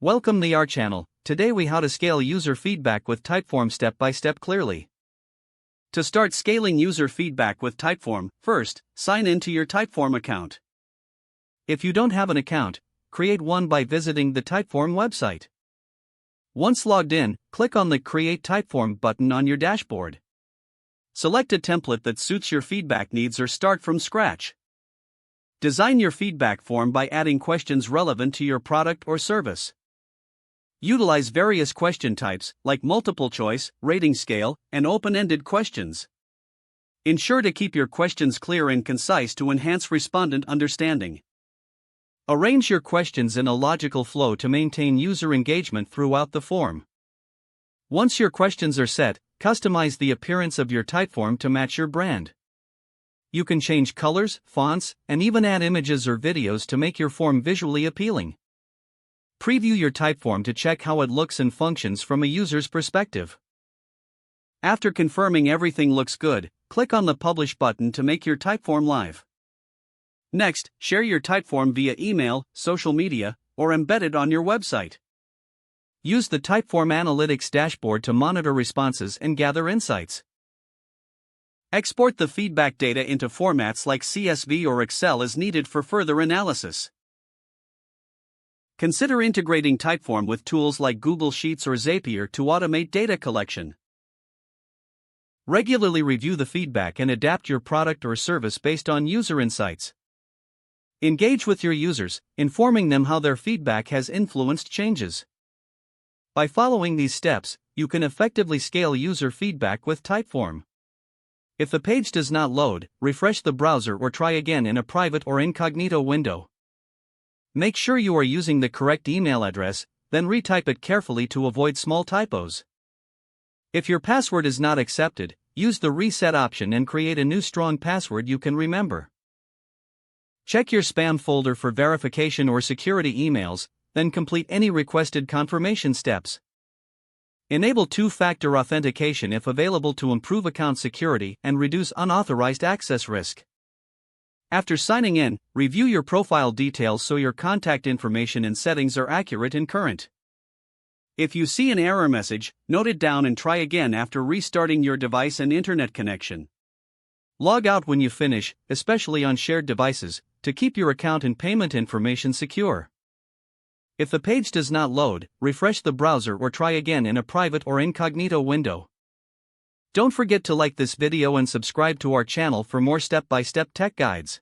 Welcome to our channel. Today we how to scale user feedback with Typeform step by step clearly. To start scaling user feedback with Typeform, first, sign in to your Typeform account. If you don't have an account, create one by visiting the Typeform website. Once logged in, click on the Create Typeform button on your dashboard. Select a template that suits your feedback needs or start from scratch. Design your feedback form by adding questions relevant to your product or service. Utilize various question types, like multiple choice, rating scale, and open-ended questions. Ensure to keep your questions clear and concise to enhance respondent understanding. Arrange your questions in a logical flow to maintain user engagement throughout the form. Once your questions are set, customize the appearance of your Typeform to match your brand. You can change colors, fonts, and even add images or videos to make your form visually appealing. Preview your Typeform to check how it looks and functions from a user's perspective. After confirming everything looks good, click on the Publish button to make your Typeform live. Next, share your Typeform via email, social media, or embed it on your website. Use the Typeform Analytics dashboard to monitor responses and gather insights. Export the feedback data into formats like CSV or Excel as needed for further analysis. Consider integrating Typeform with tools like Google Sheets or Zapier to automate data collection. Regularly review the feedback and adapt your product or service based on user insights. Engage with your users, informing them how their feedback has influenced changes. By following these steps, you can effectively scale user feedback with Typeform. If the page does not load, refresh the browser or try again in a private or incognito window. Make sure you are using the correct email address, then retype it carefully to avoid small typos. If your password is not accepted, use the reset option and create a new strong password you can remember. Check your spam folder for verification or security emails, then complete any requested confirmation steps. Enable two-factor authentication if available to improve account security and reduce unauthorized access risk. After signing in, review your profile details so your contact information and settings are accurate and current. If you see an error message, note it down and try again after restarting your device and internet connection. Log out when you finish, especially on shared devices, to keep your account and payment information secure. If the page does not load, refresh the browser or try again in a private or incognito window. Don't forget to like this video and subscribe to our channel for more step-by-step tech guides.